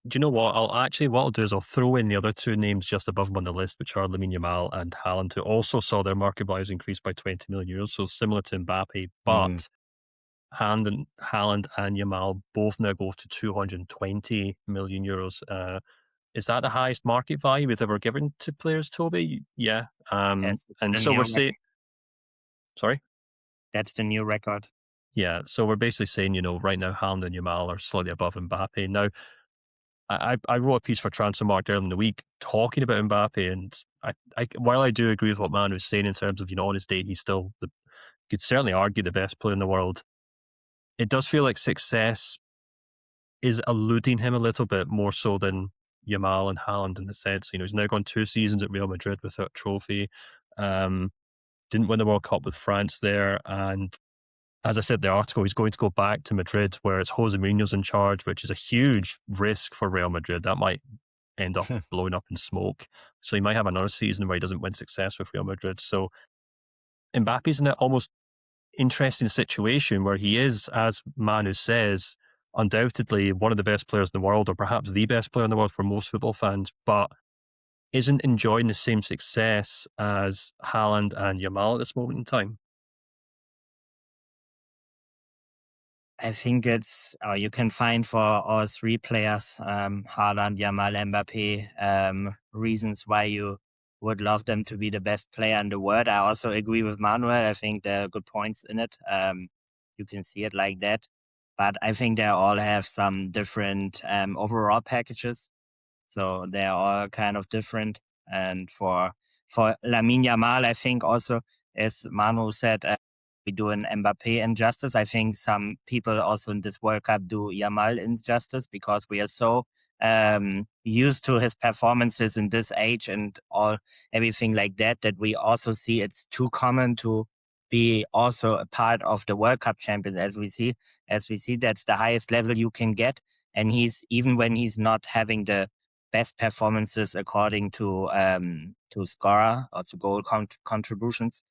Do you know what? What I'll do is I'll throw in the other two names just above him on the list, which are Lamine Yamal and Haaland, who also saw their market values increase by 20 million euros. So similar to Mbappe, Mm, but Haaland and Yamal both now go to 220 million euros. Is that the highest market value we've ever given to players, Toby? Yeah. yes, it's And the so new we're saying, sorry? that's the new record. Yeah. So we're basically saying, right now, Haaland and Yamal are slightly above Mbappe. Now, I wrote a piece for Transfermarkt earlier in the week talking about Mbappe, and while I do agree with what Man was saying in terms of, on his day, he's still could certainly argue the best player in the world. It does feel like success is eluding him a little bit more so than Yamal and Haaland in the sense, he's now gone 2 seasons at Real Madrid without a trophy. Um, didn't win the World Cup with France there, and as I said in the article, he's going to go back to Madrid where it's Jose Mourinho's in charge, which is a huge risk for Real Madrid. That might end up blowing up in smoke. So he might have another season where he doesn't win success with Real Madrid. So Mbappe's in an almost interesting situation where he is, as Manu says, undoubtedly one of the best players in the world, or perhaps the best player in the world for most football fans, but isn't enjoying the same success as Haaland and Yamal at this moment in time. I think it's you can find for all three players, Haaland, Yamal, Mbappe, reasons why you would love them to be the best player in the world. I also agree with Manuel. I think there are good points in it. You can see it like that, but I think they all have some different overall packages. So they're all kind of different. And for Lamine Yamal, I think also, as Manu said, we do an Mbappe injustice. I think some people also in this World Cup do Yamal injustice because we are so used to his performances in this age and all everything like that that we also see it's too common to be also a part of the World Cup champion as we see that's the highest level you can get. And he's even when he's not having the best performances according to scorer or to goal contributions.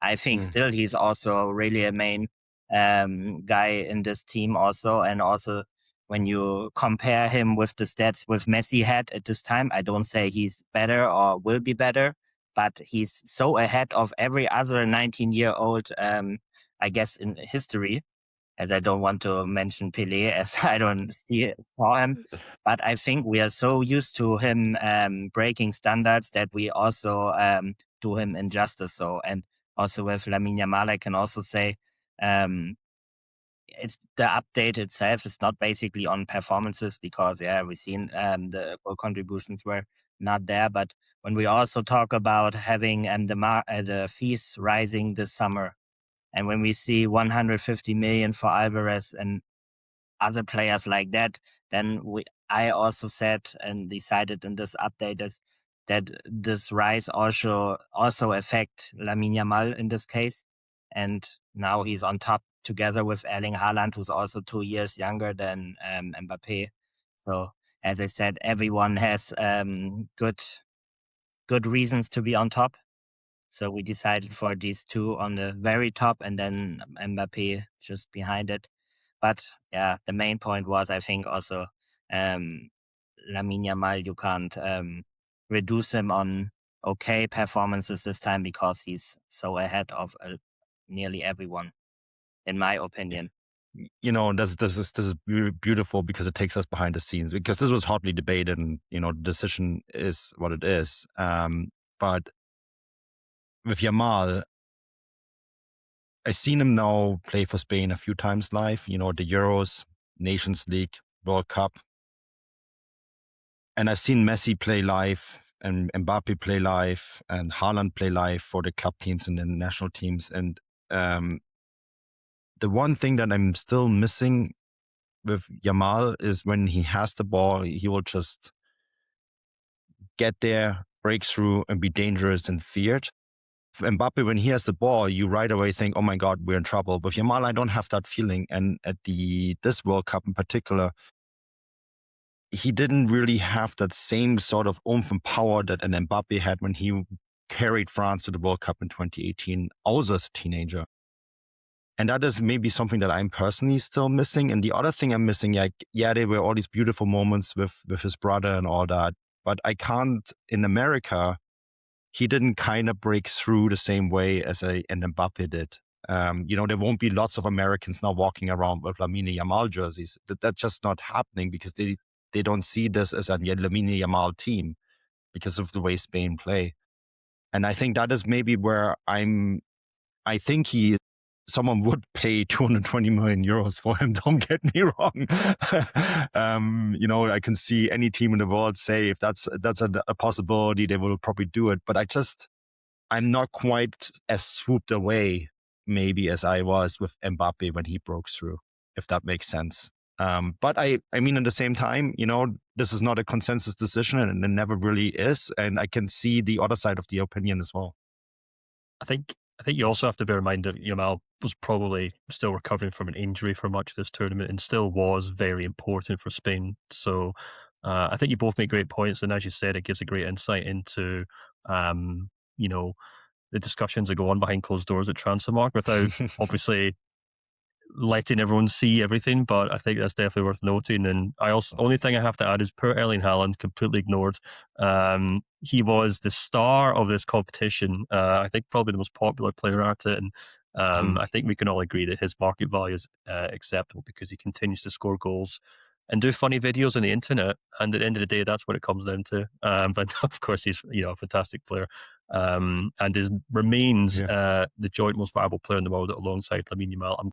I think Mm. still he's also really a main guy in this team also, and also when you compare him with the stats with Messi had at this time, I don't say he's better or will be better, but he's so ahead of every other 19-year-old, I guess, in history, as I don't want to mention Pelé as I don't saw him. But I think we are so used to him breaking standards that we also do him injustice. So, and also with Lamine Yamal, I can also say um, it's the update itself is not basically on performances because yeah, we've seen the goal contributions were not there. But when we also talk about having the fees rising this summer, and when we see 150 million for Alvarez and other players like that, then I also said and decided in this update is that this rise also affect Lamine Yamal in this case, and now he's on top together with Erling Haaland, who's also 2 years younger than Mbappe. So as I said, everyone has good reasons to be on top. So we decided for these two on the very top and then Mbappe just behind it. But yeah, the main point was I think also um, Lamine Yamal, you can't reduce him on okay performances this time because he's so ahead of nearly everyone, in my opinion. This is beautiful because it takes us behind the scenes because this was hotly debated and the decision is what it is. But with Yamal, I've seen him now play for Spain a few times live, the Euros, Nations League, World Cup. And I've seen Messi play live and Mbappe play live and Haaland play live for the club teams and the national teams. And the one thing that I'm still missing with Yamal is when he has the ball, he will just get there, break through, and be dangerous and feared. Mbappe, when he has the ball, you right away think, "Oh my God, we're in trouble." With Yamal, I don't have that feeling. And at this World Cup in particular, he didn't really have that same sort of oomph and power that an Mbappe had when he carried France to the World Cup in 2018, also as a teenager. And that is maybe something that I'm personally still missing. And the other thing I'm missing, there were all these beautiful moments with his brother and all that. But I can't, in America, he didn't kind of break through the same way as an Mbappe did. There won't be lots of Americans now walking around with Lamine Yamal jerseys. That's just not happening because they don't see this as a Lamine Yamal team because of the way Spain play. And I think that is maybe where I think someone would pay 220 million euros for him. Don't get me wrong. I can see any team in the world say if that's a possibility, they will probably do it. But I'm not quite as swooped away maybe as I was with Mbappe when he broke through, if that makes sense. But I mean, at the same time, this is not a consensus decision and it never really is. And I can see the other side of the opinion as well. I think you also have to bear in mind that Yamal was probably still recovering from an injury for much of this tournament and still was very important for Spain. So I think you both make great points. And as you said, it gives a great insight into, the discussions that go on behind closed doors at Transfermarkt without obviously letting everyone see everything, but I think that's definitely worth noting. And only thing I have to add is poor Erling Haaland, completely ignored. He was the star of this competition. I think probably the most popular player at it, and I think we can all agree that his market value is acceptable because he continues to score goals and do funny videos on the internet. And at the end of the day, that's what it comes down to. But of course, he's a fantastic player, and remains the joint most valuable player in the world alongside Lamine Yamal. I'm